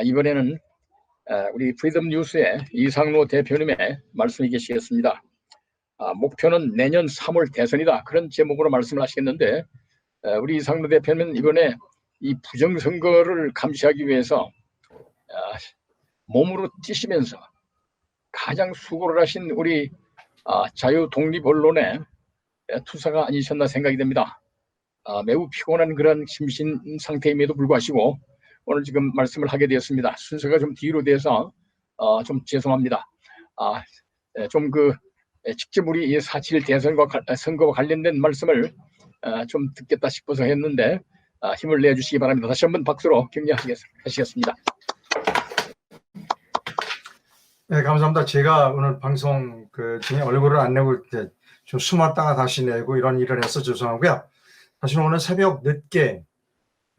이번에는 우리 프리덤 뉴스의 이상로 대표님의 말씀이 계시겠습니다. 목표는 내년 3월 대선이다. 그런 제목으로 말씀을 하시겠는데, 우리 이상로 대표님은 이번에 이 부정선거를 감시하기 위해서 몸으로 뛰시면서 가장 수고를 하신 우리 자유 독립 언론의 투사가 아니셨나 생각이 됩니다. 매우 피곤한 그런 심신 상태임에도 불구하고 오늘 지금 말씀을 하게 되었습니다. 순서가 좀 뒤로 돼서 좀 죄송합니다. 좀 직접 우리 4.7 대선과 선거와 관련된 말씀을 좀 듣겠다 싶어서 했는데 힘을 내주시기 바랍니다. 다시 한번 박수로 격려하시겠습니다. 네, 감사합니다. 제가 오늘 방송 중에 얼굴을 안 내고 이렇게 좀 숨었다가 다시 내고 이런 일을 해서 죄송하고요. 사실 오늘 새벽 늦게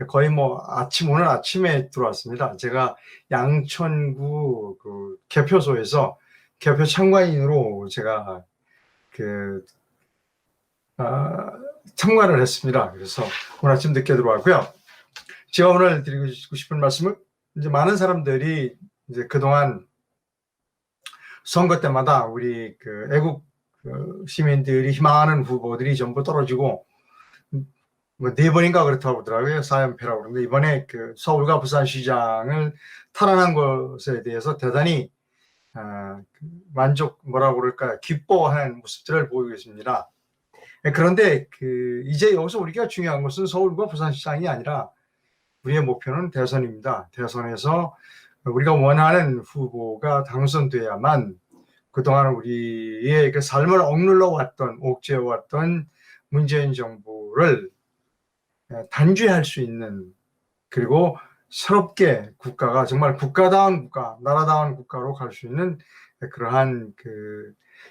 거의 오늘 아침에 들어왔습니다. 제가 양천구 개표소에서 개표 참관인으로 제가 참관을 했습니다. 그래서 오늘 아침 늦게 들어왔고요. 제가 오늘 드리고 싶은 말씀은 이제 많은 사람들이 이제 그동안 선거 때마다 우리 애국 시민들이 희망하는 후보들이 전부 떨어지고 4번인가 그렇다고 하더라고요. 4연패라고 그러는데 이번에 서울과 부산시장을 탈환한 것에 대해서 대단히 기뻐하는 모습들을 보이고 있습니다. 그런데 이제 여기서 우리가 중요한 것은 서울과 부산시장이 아니라 우리의 목표는 대선입니다. 대선에서 우리가 원하는 후보가 당선돼야만 그동안 우리의 삶을 억눌러 왔던, 옥죄해왔던 문재인 정부를 단죄할 수 있는, 그리고 새롭게 국가가 정말 국가다운 국가, 나라다운 국가로 갈 수 있는 그러한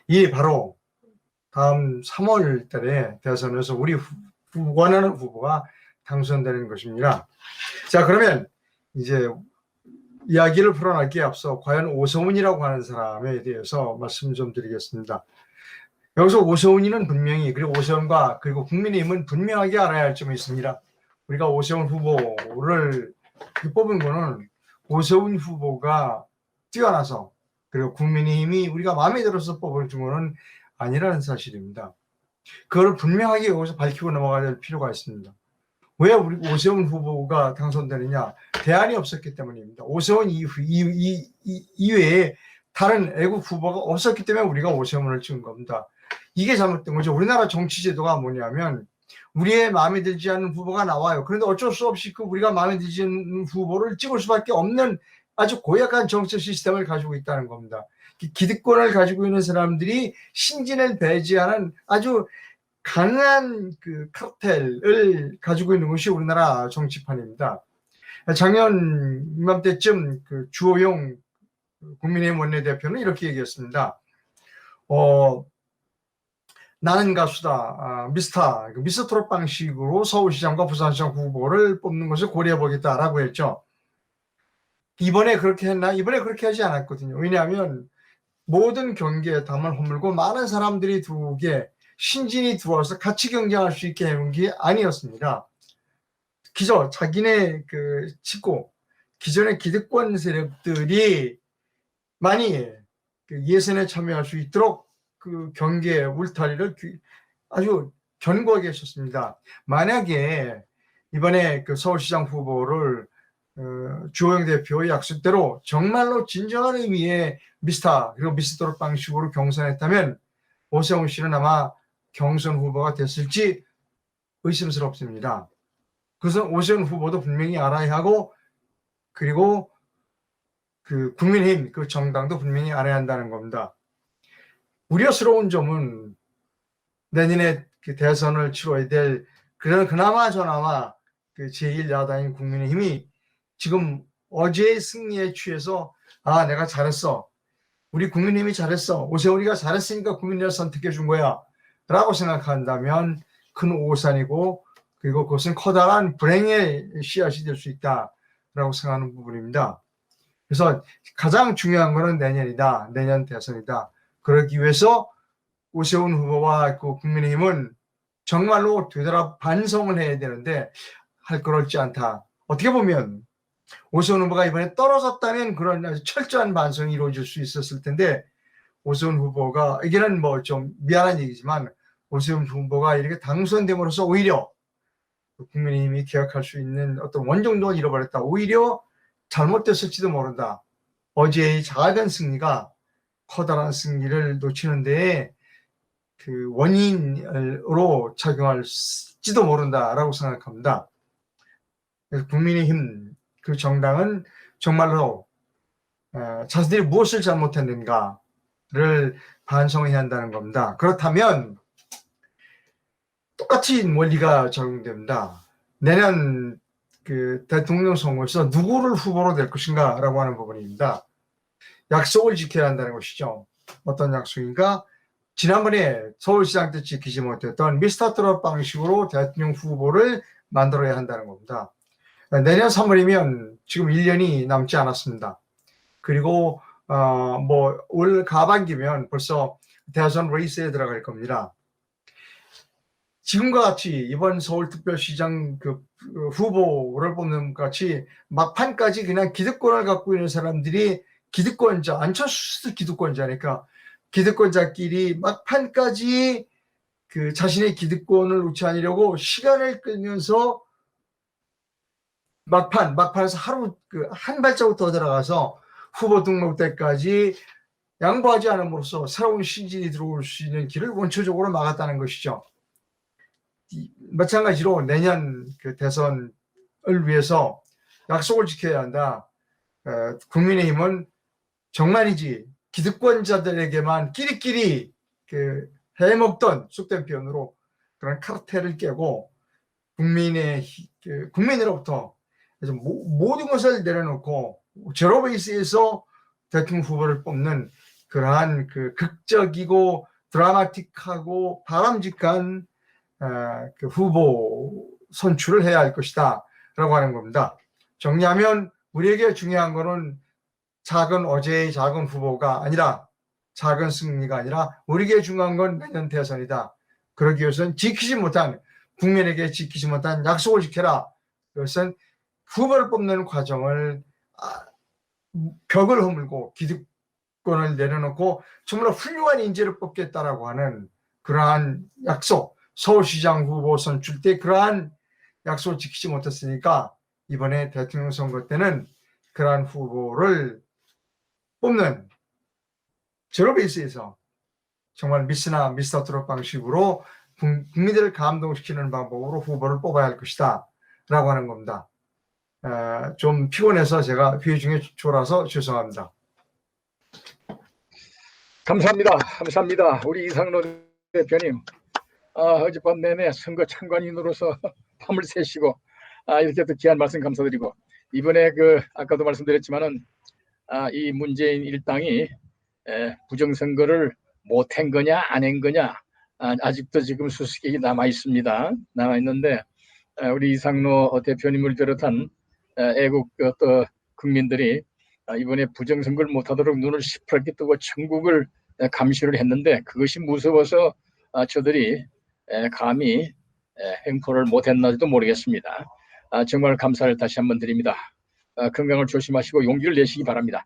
이 바로 다음 3월 달에 대선에서 우리 원하는 후보가 당선되는 것입니다. 자, 그러면 이제 이야기를 풀어나기에 앞서 과연 오세훈이라고 하는 사람에 대해서 말씀 좀 드리겠습니다. 여기서 오세훈이는 분명히, 그리고 오세훈과 그리고 국민의힘은 분명하게 알아야 할 점이 있습니다. 우리가 오세훈 후보를 뽑은 거는 오세훈 후보가 뛰어나서, 그리고 국민의힘이 우리가 마음에 들어서 뽑은 거는 아니라는 사실입니다. 그걸 분명하게 여기서 밝히고 넘어가야 될 필요가 있습니다. 왜 우리 오세훈 후보가 당선되느냐? 대안이 없었기 때문입니다. 오세훈 이외에 다른 애국 후보가 없었기 때문에 우리가 오세훈을 찍은 겁니다. 이게 잘못된 거죠. 우리나라 정치 제도가 뭐냐면 우리의 마음에 들지 않는 후보가 나와요. 그런데 어쩔 수 없이 우리가 마음에 들지 않는 후보를 찍을 수밖에 없는 아주 고약한 정치 시스템을 가지고 있다는 겁니다. 기득권을 가지고 있는 사람들이 신진을 배제하는 아주 강한 카르텔을 가지고 있는 것이 우리나라 정치판입니다. 작년 이맘때쯤 주호영 국민의힘 원내대표는 이렇게 얘기했습니다. 나는 가수다, 미스터트롯 방식으로 서울시장과 부산시장 후보를 뽑는 것을 고려해보겠다라고 했죠. 이번에 그렇게 했나? 이번에 그렇게 하지 않았거든요. 왜냐하면 모든 경기에 담을 허물고 많은 사람들이 들어오게 신진이 들어와서 같이 경쟁할 수 있게 해온 게 아니었습니다. 자기네 치고 기존의 기득권 세력들이 많이 예선에 참여할 수 있도록 경기의 울타리를 아주 견고하게 했었습니다. 만약에 이번에 서울시장 후보를 주호영 대표의 약속대로 정말로 진정한 의미의 그리고 미스터롯 방식으로 경선했다면 오세훈 씨는 아마 경선 후보가 됐을지 의심스럽습니다. 그래서 오세훈 후보도 분명히 알아야 하고, 그리고 국민의힘 정당도 분명히 알아야 한다는 겁니다. 우려스러운 점은 내년에 대선을 치러야 될 그나마 제1야당인 국민의힘이 지금 어제의 승리에 취해서 내가 잘했어, 우리 국민의힘이 잘했어, 오세훈이가 잘했으니까 국민의힘을 선택해 준 거야 라고 생각한다면 큰 오산이고, 그리고 그것은 커다란 불행의 씨앗이 될 수 있다라고 생각하는 부분입니다. 그래서 가장 중요한 것은 내년이다, 내년 대선이다. 그러기 위해서 오세훈 후보와 국민의힘은 정말로 되돌아 반성을 해야 되는데 할 것 같지 않다. 어떻게 보면 오세훈 후보가 이번에 떨어졌다면 그런 아주 철저한 반성이 이루어질 수 있었을 텐데, 오세훈 후보가, 이게는 뭐 좀 미안한 얘기지만, 오세훈 후보가 이렇게 당선됨으로써 오히려 국민의힘이 기억할 수 있는 어떤 원정도를 잃어버렸다. 오히려 잘못됐을지도 모른다. 어제의 작은 승리가 커다란 승리를 놓치는 데에 그 원인으로 작용할지도 모른다라고 생각합니다. 그래서 국민의힘 그 정당은 정말로 자신들이 무엇을 잘못했는가를 반성해야 한다는 겁니다. 그렇다면 똑같이 원리가 적용됩니다. 내년 그 대통령 선거에서 누구를 후보로 낼 것인가라고 하는 부분입니다. 약속을 지켜야 한다는 것이죠. 어떤 약속인가? 지난번에 서울시장 때 지키지 못했던 미스터 트롯 방식으로 대통령 후보를 만들어야 한다는 겁니다. 내년 3월이면 지금 1년이 남지 않았습니다. 그리고 뭐 올 하반기면 벌써 대선 레이스에 들어갈 겁니다. 지금과 같이 이번 서울특별시장 그 후보를 뽑는 것 같이 막판까지 그냥 기득권을 갖고 있는 사람들이 기득권자, 안철수도 기득권자니까 기득권자끼리 막판까지 그 자신의 기득권을 놓지 않으려고 시간을 끌면서 막판에서 하루 한 발자국 더 들어가서 후보 등록 때까지 양보하지 않음으로써 새로운 신진이 들어올 수 있는 길을 원초적으로 막았다는 것이죠. 마찬가지로 내년 그 대선을 위해서 약속을 지켜야 한다. 국민의힘은 정말이지 기득권자들에게만 끼리끼리 그 해먹던 속된 표현으로 그런 카르텔을 깨고 국민으로부터 모든 것을 내려놓고 제로 베이스에서 대통령 후보를 뽑는 그러한 그 극적이고 드라마틱하고 바람직한 그 후보 선출을 해야 할 것이다 라고 하는 겁니다. 정리하면 우리에게 중요한 거는 어제의 작은 후보가 아니라 작은 승리가 아니라 우리에게 중요한 건 내년 대선이다. 그러기 위해서는 국민에게 지키지 못한 약속을 지켜라. 그것은 후보를 뽑는 과정을 벽을 허물고 기득권을 내려놓고 정말 훌륭한 인재를 뽑겠다라고 하는 그러한 약속, 서울시장 후보 선출 때 그러한 약속을 지키지 못했으니까 이번에 대통령 선거 때는 그러한 후보를 뽑는 제로 베이스에서 정말 미스터 트롯 방식으로 국민들을 감동시키는 방법으로 후보를 뽑아야 할 것이다 라고 하는 겁니다. 좀 피곤해서 제가 회의 중에 졸아서 죄송합니다. 감사합니다. 우리 이상로 대표님, 어젯밤 내내 선거 참관인으로서 밤을 새시고 이렇게 또 귀한 말씀 감사드리고, 이번에 아까도 말씀드렸지만은 이 문재인 일당이 부정선거를 못한 거냐 안 한 거냐 아직도 지금 수수께끼 남아 있는데 우리 이상로 대표님을 비롯한 애국 또 국민들이 이번에 부정선거를 못하도록 눈을 시퍼렇게 뜨고 천국을 감시를 했는데, 그것이 무서워서 저들이 감히 행포를 못했는지도 모르겠습니다. 정말 감사를 다시 한번 드립니다. 건강을 조심하시고 용기를 내시기 바랍니다.